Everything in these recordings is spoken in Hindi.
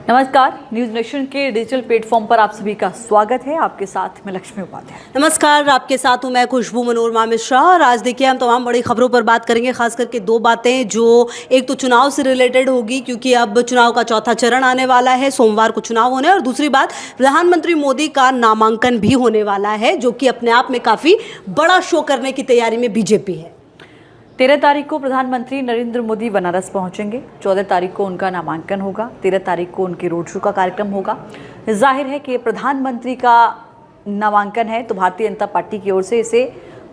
नमस्कार, न्यूज नेशन के डिजिटल प्लेटफॉर्म पर आप सभी का स्वागत है। आपके साथ मैं लक्ष्मी उपाध्याय। नमस्कार, आपके साथ हूं मैं खुशबू मनोरमा मिश्रा। और आज देखिए हम तमाम बड़ी खबरों पर बात करेंगे, खास करके दो बातें जो एक तो चुनाव से रिलेटेड होगी क्योंकि अब चुनाव का चौथा चरण आने वाला है, सोमवार को चुनाव होने, और दूसरी बात प्रधानमंत्री मोदी का नामांकन भी होने वाला है जो कि अपने आप में काफी बड़ा शो करने की तैयारी में बीजेपी है। 13 तारीख को प्रधानमंत्री नरेंद्र मोदी बनारस पहुंचेंगे। 14 तारीख को उनका नामांकन होगा। 13 तारीख को उनके रोड शो का कार्यक्रम होगा। जाहिर है कि प्रधानमंत्री का नामांकन है तो भारतीय जनता पार्टी की ओर से इसे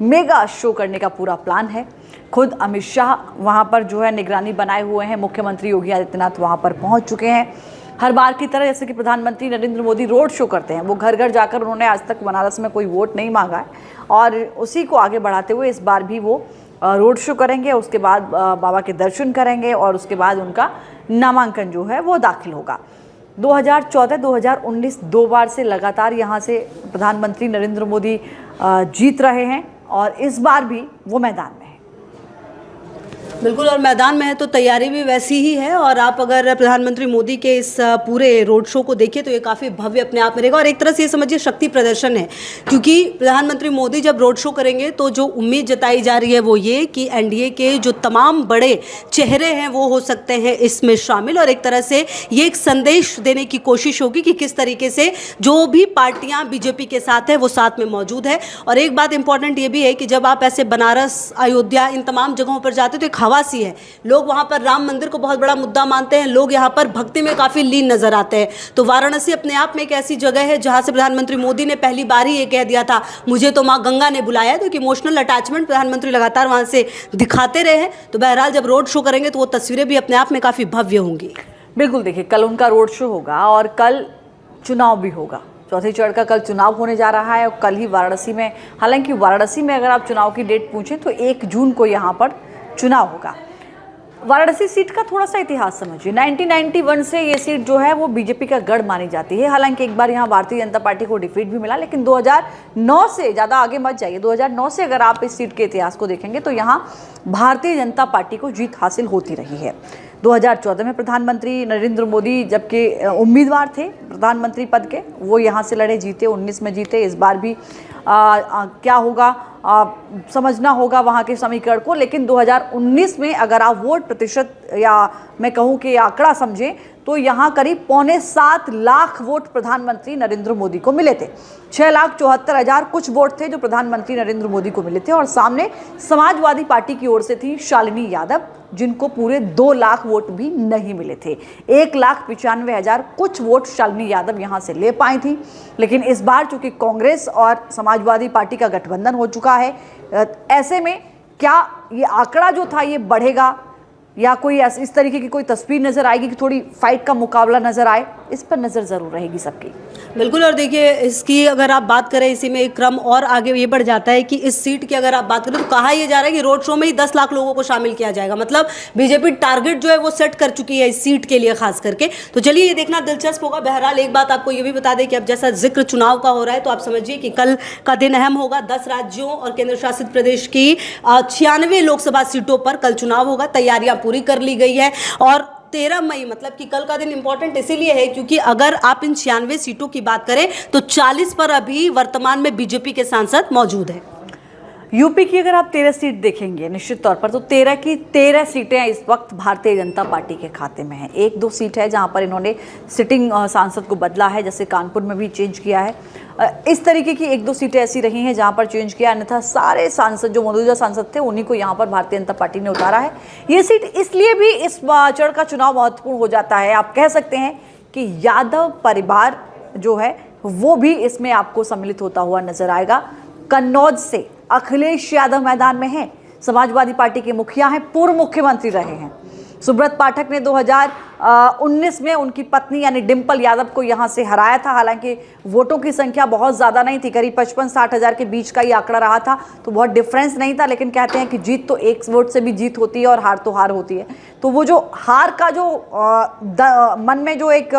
मेगा शो करने का पूरा प्लान है। खुद अमित शाह वहां पर जो है निगरानी बनाए हुए हैं। मुख्यमंत्री योगी आदित्यनाथ वहां पर पहुंच चुके हैं। हर बार की तरह जैसे कि प्रधानमंत्री नरेंद्र मोदी रोड शो करते हैं, वो घर घर जाकर उन्होंने आज तक बनारस में कोई वोट नहीं मांगा है और उसी को आगे बढ़ाते हुए इस बार भी वो रोड शो करेंगे। उसके बाद बाबा के दर्शन करेंगे और उसके बाद उनका नामांकन जो है वो दाखिल होगा। 2014-2019 दो बार से लगातार यहाँ से प्रधानमंत्री नरेंद्र मोदी जीत रहे हैं और इस बार भी वो मैदान में है। बिल्कुल, और मैदान में है तो तैयारी भी वैसी ही है। और आप अगर प्रधानमंत्री मोदी के इस पूरे रोड शो को देखिए तो ये काफ़ी भव्य अपने आप में रहेगा और एक तरह से ये समझिए शक्ति प्रदर्शन है, क्योंकि प्रधानमंत्री मोदी जब रोड शो करेंगे तो जो उम्मीद जताई जा रही है वो ये कि एनडीए के जो तमाम बड़े चेहरे हैं वो हो सकते हैं इसमें शामिल, और एक तरह से ये एक संदेश देने की कोशिश होगी कि किस तरीके से जो भी पार्टियां बीजेपी के साथ है वो साथ में मौजूद है। और एक बात इंपॉर्टेंट ये भी है कि जब आप ऐसे बनारस, अयोध्या, इन तमाम जगहों पर जाते तो एक हवासी है, लोग वहां पर राम मंदिर को बहुत बड़ा मुद्दा मानते हैं, लोग यहां पर भक्ति में काफी लीन नजर आते हैं। तो वाराणसी अपने आप में एक ऐसी जगह है जहां से प्रधानमंत्री मोदी ने पहली बार ही ये कह दिया था, मुझे तो मां गंगा ने बुलाया है। तो एक इमोशनल अटैचमेंट प्रधानमंत्री लगातार वहां से दिखाते रहे हैं। तो बहरहाल जब रोड शो करेंगे तो वो तस्वीरें भी अपने आप में काफी भव्य होंगी। बिल्कुल, देखिए कल उनका रोड शो होगा और कल चुनाव भी होगा। चौथे चरण का कल चुनाव होने जा रहा है और कल ही वाराणसी में, हालांकि वाराणसी में अगर आप चुनाव की डेट पूछें तो 1 जून को यहाँ पर चुनाव होगा। वाराणसी सीट का थोड़ा सा इतिहास समझिए। 1991 से ये सीट जो है वो बीजेपी का गढ़ मानी जाती है। हालांकि एक बार यहाँ भारतीय जनता पार्टी को डिफीट भी मिला, लेकिन 2009 से, ज़्यादा आगे मत जाइए, 2009 से अगर आप इस सीट के इतिहास को देखेंगे तो यहाँ भारतीय जनता पार्टी को जीत हासिल होती रही है। 2014 में प्रधानमंत्री नरेंद्र मोदी जबकि उम्मीदवार थे प्रधानमंत्री पद के, वो यहाँ से लड़े, जीते, 19 में जीते। इस बार भी क्या होगा समझना होगा वहाँ के समीकरण को। लेकिन 2019 में अगर आप वोट प्रतिशत या मैं कहूँ कि आंकड़ा समझें तो यहाँ करीब 6.25 लाख वोट प्रधानमंत्री नरेंद्र मोदी को मिले थे। 6,74,000 कुछ वोट थे जो प्रधानमंत्री नरेंद्र मोदी को मिले थे और सामने समाजवादी पार्टी की ओर से थी शालिनी यादव, जिनको पूरे 2 लाख वोट भी नहीं मिले थे। 1,95,000 कुछ वोट शालिनी यादव यहाँ से ले पाई थी। लेकिन इस बार चूंकि कांग्रेस और समाजवादी पार्टी का गठबंधन हो चुका है, ऐसे में क्या ये आंकड़ा जो था ये बढ़ेगा या कोई इस तरीके की कोई तस्वीर नजर आएगी कि थोड़ी फाइट का मुकाबला नजर आए, इस पर नजर जरूर रहेगी सबकी। बिल्कुल, और देखिए इसकी अगर आप बात करें, इसी में एक क्रम और आगे ये बढ़ जाता है कि इस सीट की अगर आप बात करें तो कहा यह जा रहा है कि रोड शो में ही 10 लाख लोगों को शामिल किया जाएगा। मतलब बीजेपी टारगेट जो है वो सेट कर चुकी है इस सीट के लिए खास करके। तो चलिए ये देखना दिलचस्प होगा। बहरहाल एक बात आपको ये भी बता दें कि अब जैसा जिक्र चुनाव का हो रहा है तो आप समझिए कि कल का दिन अहम होगा। 10 राज्यों और केंद्र शासित प्रदेश की 96 लोकसभा सीटों पर कल चुनाव होगा। तैयारियां पूरी कर ली गई है और 13 मई मतलब कि कल का दिन इंपॉर्टेंट इसीलिए है क्योंकि अगर आप इन 96 सीटों की बात करें तो 40 पर अभी वर्तमान में बीजेपी के सांसद मौजूद हैं। यूपी की अगर आप 13 सीट देखेंगे निश्चित तौर पर तो 13 की 13 सीटें इस वक्त भारतीय जनता पार्टी के खाते में हैं। 1-2 सीट है जहां पर इन्होंने सिटिंग सांसद को बदला है, जैसे कानपुर में भी चेंज किया है। इस तरीके की 1-2 सीटें ऐसी रही हैं जहां पर चेंज किया, अन्यथा सारे सांसद जो मौजूदा सांसद थे उन्हीं को यहां पर भारतीय जनता पार्टी ने उतारा है। ये सीट इसलिए भी इस चरण का चुनाव महत्वपूर्ण हो जाता है, आप कह सकते हैं कि यादव परिवार जो है वो भी इसमें आपको सम्मिलित होता हुआ नजर आएगा। कन्नौज से अखिलेश यादव मैदान में हैं, समाजवादी पार्टी के मुखिया हैं, पूर्व मुख्यमंत्री रहे हैं। सुब्रत पाठक ने 2019 में उनकी पत्नी यानी डिंपल यादव को यहां से हराया था। हालांकि वोटों की संख्या बहुत ज़्यादा नहीं थी, करीब 55-60 हज़ार के बीच का ही आंकड़ा रहा था, तो बहुत डिफरेंस नहीं था। लेकिन कहते हैं कि जीत तो एक वोट से भी जीत होती है और हार तो हार होती है। तो वो जो हार का जो मन में जो एक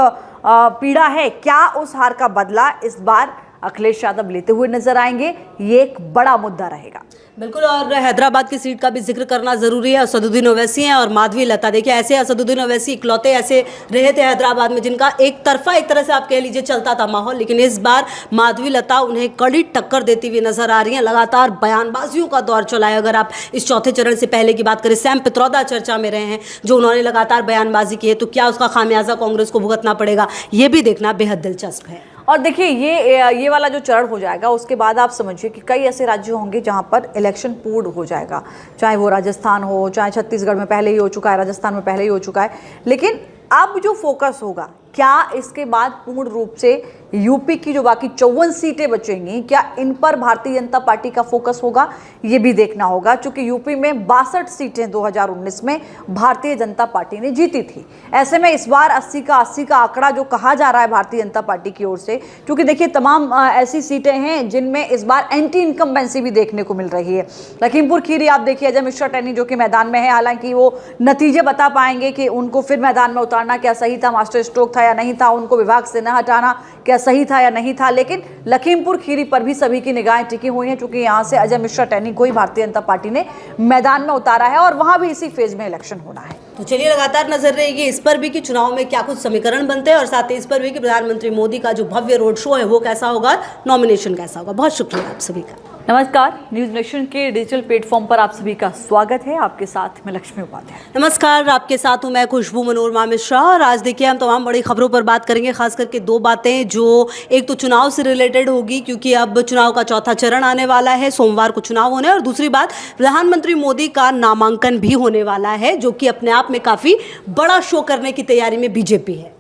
पीड़ा है, क्या उस हार का बदला इस बार अखिलेश यादव लेते हुए नजर आएंगे, ये एक बड़ा मुद्दा रहेगा। बिल्कुल, और हैदराबाद की सीट का भी जिक्र करना जरूरी है। असदुद्दीन ओवैसी हैं और माधवी लता। देखिए, ऐसे असदुद्दीन ओवैसी इकलौते ऐसे रहे थे हैदराबाद में जिनका एक तरफा एक तरह से आप कह लीजिए चलता था माहौल, लेकिन इस बार माधवी लता उन्हें कड़ी टक्कर देती हुई नजर आ रही हैं। लगातार बयानबाजियों का दौर चला है। अगर आप इस चौथे चरण से पहले की बात करें, सैम पित्रोदा चर्चा में रहे हैं, जो उन्होंने लगातार बयानबाजी की है, तो क्या उसका खामियाजा कांग्रेस को भुगतना पड़ेगा, ये भी देखना बेहद दिलचस्प है। और देखिए, ये वाला जो चरण हो जाएगा, उसके बाद आप समझिए कि कई ऐसे राज्य होंगे जहां पर इलेक्शन पूर्ण हो जाएगा, चाहे वो राजस्थान हो, चाहे छत्तीसगढ़ में पहले ही हो चुका है, राजस्थान में पहले ही हो चुका है। लेकिन अब जो फोकस होगा, क्या इसके बाद पूर्ण रूप से यूपी की जो बाकी 54 सीटें बचेंगी, क्या इन पर भारतीय जनता पार्टी का फोकस होगा, ये भी देखना होगा। क्योंकि यूपी में 62 सीटें 2019 में भारतीय जनता पार्टी ने जीती थी। ऐसे में इस बार 80 का आंकड़ा जो कहा जा रहा है भारतीय जनता पार्टी की ओर से, क्योंकि देखिए तमाम ऐसी सीटें हैं जिनमें इस बार एंटी इनकम्बेंसी भी देखने को मिल रही है। लखीमपुर खीरी आप देखिए, अजय मिश्रा टेनी जो कि मैदान में है, हालांकि वो नतीजे बता पाएंगे कि उनको फिर मैदान में उतारना क्या सही था, मास्टर स्ट्रोक था या नहीं था, उनको विभाग से न हटाना क्या सही था या नहीं था। लेकिन लखीमपुर खीरी पर भी सभी की निगाहें टिकी हुई हैं, क्योंकि यहां से अजय मिश्रा टेनी को ही भारतीय जनता पार्टी ने मैदान में उतारा है और वहां भी इसी फेज में इलेक्शन होना है। तो चलिए, लगातार नजर रहेगी इस पर भी कि चुनाव में क्या कुछ समीकरण बनते हैं, और साथ ही इस पर भी कि प्रधानमंत्री मोदी का जो भव्य रोड शो है वो कैसा होगा, नॉमिनेशन कैसा होगा। बहुत शुक्रिया आप सभी का। नमस्कार, न्यूज नेशन के डिजिटल प्लेटफॉर्म पर आप सभी का स्वागत है। आपके साथ मैं लक्ष्मी उपाध्याय। नमस्कार, आपके साथ हूं मैं खुशबू मनोरमा मिश्रा, और आज देखिए हम तमाम बड़ी खबरों पर बात करेंगे, खास करके दो बातें जो एक तो चुनाव से रिलेटेड होगी, क्योंकि अब चुनाव का चौथा चरण आने वाला है, सोमवार को चुनाव होने, और दूसरी बात प्रधानमंत्री मोदी का नामांकन भी होने वाला है, जो कि अपने आप में काफी बड़ा शो करने की तैयारी में बीजेपी है।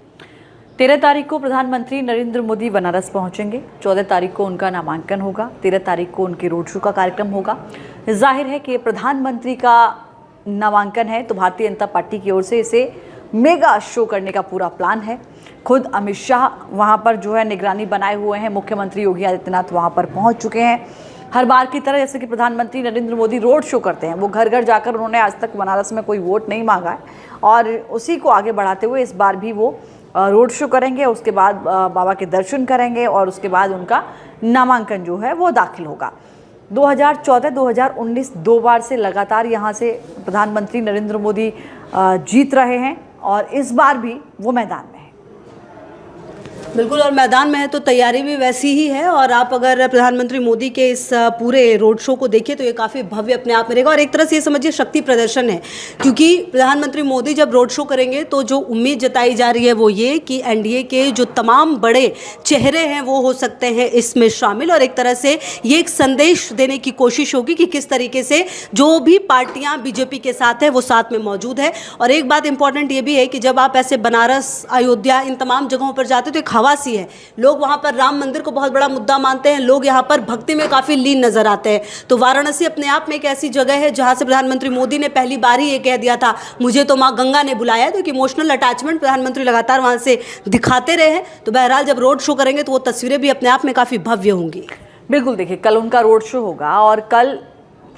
13 तारीख को प्रधानमंत्री नरेंद्र मोदी बनारस पहुंचेंगे, 14 तारीख को उनका नामांकन होगा, 13 तारीख को उनके रोड शो का कार्यक्रम होगा। जाहिर है कि प्रधानमंत्री का नामांकन है तो भारतीय जनता पार्टी की ओर से इसे मेगा शो करने का पूरा प्लान है। खुद अमित शाह वहां पर जो है निगरानी बनाए हुए हैं, मुख्यमंत्री योगी आदित्यनाथ वहां पर पहुंच चुके हैं। हर बार की तरह जैसे कि प्रधानमंत्री नरेंद्र मोदी रोड शो करते हैं, वो घर घर जाकर उन्होंने आज तक बनारस में कोई वोट नहीं मांगा है, और उसी को आगे बढ़ाते हुए इस बार भी वो रोड शो करेंगे। उसके बाद बाबा के दर्शन करेंगे और उसके बाद उनका नामांकन जो है वो दाखिल होगा। 2014-2019 दो बार से लगातार यहाँ से प्रधानमंत्री नरेंद्र मोदी जीत रहे हैं, और इस बार भी वो मैदान में है। बिल्कुल, और मैदान में है तो तैयारी भी वैसी ही है। और आप अगर प्रधानमंत्री मोदी के इस पूरे रोड शो को देखिए तो ये काफ़ी भव्य अपने आप में रहेगा, और एक तरह से ये समझिए शक्ति प्रदर्शन है, क्योंकि प्रधानमंत्री मोदी जब रोड शो करेंगे तो जो उम्मीद जताई जा रही है वो ये कि एनडीए के जो तमाम बड़े चेहरे हैं वो हो सकते हैं इसमें शामिल, और एक तरह से ये एक संदेश देने की कोशिश होगी कि किस तरीके से जो भी पार्टियां बीजेपी के साथ है वो साथ में मौजूद है। और एक बात इंपॉर्टेंट ये भी है कि जब आप ऐसे बनारस, अयोध्या, इन तमाम जगहों पर जाते तो एक हवासी है, लोग वहां पर राम मंदिर को बहुत बड़ा मुद्दा मानते हैं, लोग यहां पर भक्ति में काफी लीन नजर आते हैं। तो वाराणसी अपने आप में एक ऐसी जगह है जहां से प्रधानमंत्री मोदी ने पहली बार ही ये कह दिया था, मुझे तो मां गंगा ने बुलाया है, तो एक इमोशनल अटैचमेंट प्रधानमंत्री लगातार वहां से दिखाते रहे हैं। तो बहरहाल जब रोड शो करेंगे तो वो तस्वीरें भी अपने आप में काफी भव्य होंगी। बिल्कुल, देखिए कल उनका रोड शो होगा और कल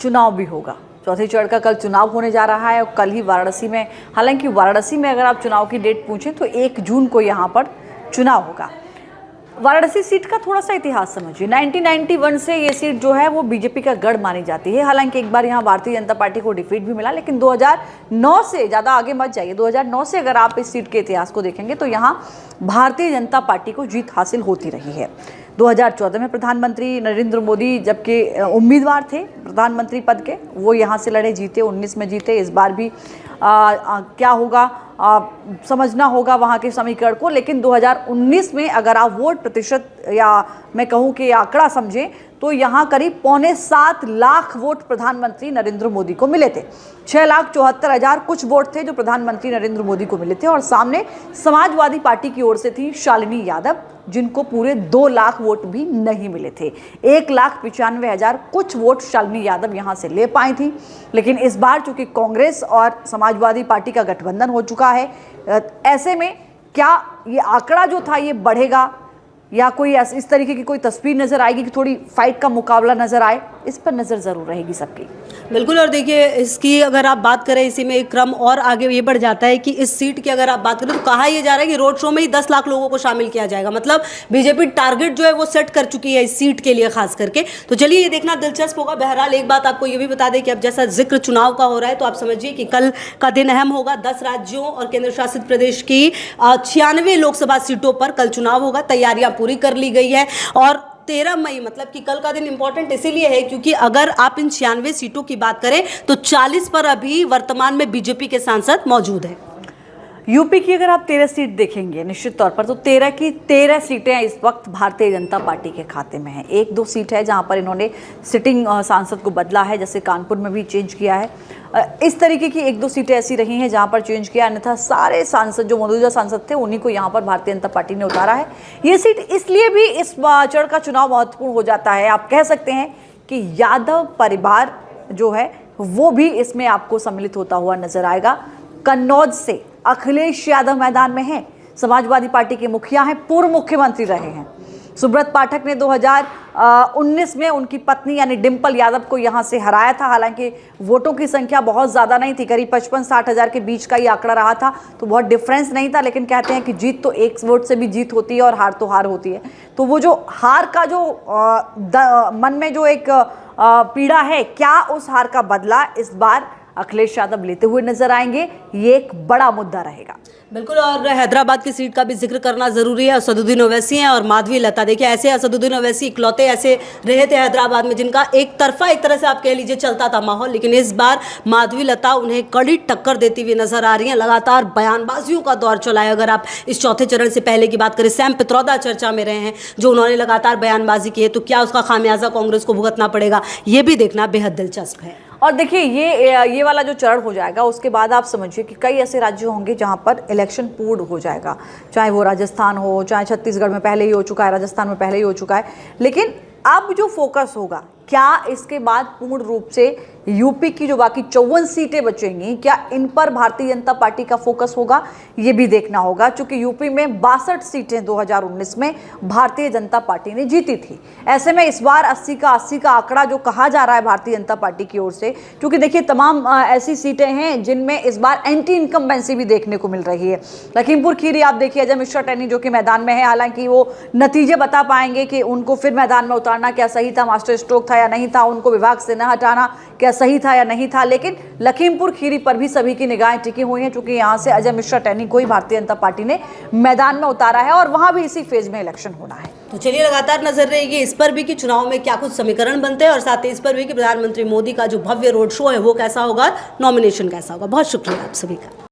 चुनाव भी होगा। चौथे चरण का कल चुनाव होने जा रहा है, और कल ही वाराणसी में, हालांकि वाराणसी में अगर आप चुनाव की डेट पूछें तो 1 जून को यहाँ पर चुनाव होगा। वाराणसी सीट का थोड़ा सा इतिहास समझिए। 1991 से ये सीट जो है वो बीजेपी का गढ़ मानी जाती है। हालांकि एक बार यहाँ भारतीय जनता पार्टी को डिफीट भी मिला, लेकिन 2009 से, ज़्यादा आगे मत जाइए, 2009 से अगर आप इस सीट के इतिहास को देखेंगे तो यहाँ भारतीय जनता पार्टी को जीत हासिल होती रही है। 2014 में प्रधानमंत्री नरेंद्र मोदी जबकि उम्मीदवार थे प्रधानमंत्री पद के, वो यहाँ से लड़े, जीते, 19 में जीते। इस बार भी क्या होगा समझना होगा वहाँ के समीकरण को। लेकिन 2019 में अगर आप वोट प्रतिशत या मैं कहूँ कि आंकड़ा समझें तो यहाँ करीब 6.25 लाख वोट प्रधानमंत्री नरेंद्र मोदी को मिले थे। 6,74,000 कुछ वोट थे जो प्रधानमंत्री नरेंद्र मोदी को मिले थे, और सामने समाजवादी पार्टी की ओर से थी शालिनी यादव, जिनको पूरे 2 लाख वोट भी नहीं मिले थे। 1,95,000 कुछ वोट शालिनी यादव यहाँ से ले पाई थी। लेकिन इस बार चूंकि कांग्रेस और समाजवादी पार्टी का गठबंधन हो चुका है, ऐसे में क्या ये आंकड़ा जो था ये बढ़ेगा या कोई इस तरीके की कोई तस्वीर नजर आएगी कि थोड़ी फाइट का मुकाबला नजर आए, इस पर नज़र ज़रूर रहेगी सबकी। बिल्कुल, और देखिए इसकी अगर आप बात करें, इसी में एक क्रम और आगे ये बढ़ जाता है कि इस सीट की अगर आप बात करें तो कहा यह जा रहा है कि रोड शो में ही 10 लाख लोगों को शामिल किया जाएगा। मतलब बीजेपी टारगेट जो है वो सेट कर चुकी है इस सीट के लिए खास करके। तो चलिए ये देखना दिलचस्प होगा। बहरहाल एक बात आपको ये भी बता दें कि अब जैसा जिक्र चुनाव का हो रहा है तो आप समझिए कि कल का दिन अहम होगा। 10 राज्यों और केंद्र शासित प्रदेश की 96 लोकसभा सीटों पर कल चुनाव होगा। तैयारियां पूरी कर ली गई है और 13 मई मतलब कि कल का दिन इंपॉर्टेंट इसीलिए है क्योंकि अगर आप इन 96 सीटों की बात करें तो 40 पर अभी वर्तमान में बीजेपी के सांसद मौजूद हैं। यूपी की अगर आप 13 सीट देखेंगे निश्चित तौर पर तो 13 की 13 सीटें इस वक्त भारतीय जनता पार्टी के खाते में हैं। 1-2 सीट है जहां पर इन्होंने सिटिंग सांसद को बदला है, जैसे कानपुर में भी चेंज किया है। इस तरीके की 1-2 सीटें ऐसी रही हैं जहां पर चेंज किया, अन्यथा सारे सांसद जो मौजूदा सांसद थे उन्हीं को यहां पर भारतीय जनता पार्टी ने उतारा है। ये सीट इसलिए भी इस चरण का चुनाव महत्वपूर्ण हो जाता है, आप कह सकते हैं कि यादव परिवार जो है वो भी इसमें आपको सम्मिलित होता हुआ नजर आएगा। कन्नौज से अखिलेश यादव मैदान में हैं, समाजवादी पार्टी के मुखिया हैं, पूर्व मुख्यमंत्री रहे हैं। सुब्रत पाठक ने 2019 में उनकी पत्नी यानी डिंपल यादव को यहां से हराया था। हालांकि वोटों की संख्या बहुत ज़्यादा नहीं थी, करीब 55-60 हज़ार के बीच का ये आंकड़ा रहा था, तो बहुत डिफरेंस नहीं था। लेकिन कहते हैं कि जीत तो एक वोट से भी जीत होती है और हार तो हार होती है। तो वो जो हार का जो मन में जो एक पीड़ा है, क्या उस हार का बदला इस बार अखिलेश यादव लेते हुए नजर आएंगे, ये एक बड़ा मुद्दा रहेगा। बिल्कुल, और हैदराबाद की सीट का भी जिक्र करना जरूरी है। असदुद्दीन ओवैसी हैं और माधवी लता। देखिए ऐसे असदुद्दीन ओवैसी इकलौते ऐसे रहे थे हैदराबाद में जिनका एक तरफा एक तरह से आप कह लीजिए चलता था माहौल, लेकिन इस बार माधवी लता उन्हें कड़ी टक्कर देती हुई नजर आ रही हैं। लगातार बयानबाजियों का दौर चला है। अगर आप इस चौथे चरण से पहले की बात करें, सैम पित्रोदा चर्चा में रहे हैं, जो उन्होंने लगातार बयानबाजी की है, तो क्या उसका खामियाजा कांग्रेस को भुगतना पड़ेगा, ये भी देखना बेहद दिलचस्प है। और देखिए ये वाला जो चरण हो जाएगा उसके बाद आप समझिए कि कई ऐसे राज्य होंगे जहां पर इलेक्शन पूर्ण हो जाएगा, चाहे वो राजस्थान हो, चाहे छत्तीसगढ़ में पहले ही हो चुका है, राजस्थान में पहले ही हो चुका है। लेकिन अब जो फोकस होगा, क्या इसके बाद पूर्ण रूप से यूपी की जो बाकी 54 सीटें बचेंगी, क्या इन पर भारतीय जनता पार्टी का फोकस होगा, ये भी देखना होगा। क्योंकि यूपी में 62 सीटें 2019 में भारतीय जनता पार्टी ने जीती थी। ऐसे में इस बार 80 का आंकड़ा जो कहा जा रहा है भारतीय जनता पार्टी की ओर से, क्योंकि देखिए तमाम ऐसी सीटें हैं जिनमें इस बार एंटी इनकम्बेंसी भी देखने को मिल रही है। लखीमपुर खीरी आप देखिए, अजय मिश्रा टेनी जो कि मैदान में है, हालांकि वो नतीजे बता पाएंगे कि उनको फिर मैदान में उतारना क्या सही था, मास्टर स्ट्रोक था या नहीं था, उनको विभाग से न हटाना क्या सही था या नहीं था। लेकिन लखीमपुर खीरी पर भी सभी की निगाहें टिकी हुई हैं, क्योंकि यहाँ से अजय मिश्रा टेनी को ही भारतीय जनता पार्टी ने मैदान में उतारा है और वहां भी इसी फेज में इलेक्शन होना है। तो चलिए लगातार नजर रहेगी इस पर भी कि चुनाव में क्या कुछ समीकरण बनते हैं, और साथ ही इस पर भी कि प्रधानमंत्री मोदी का जो भव्य रोड शो है वो कैसा होगा, नॉमिनेशन कैसा होगा। बहुत शुक्रिया आप सभी का।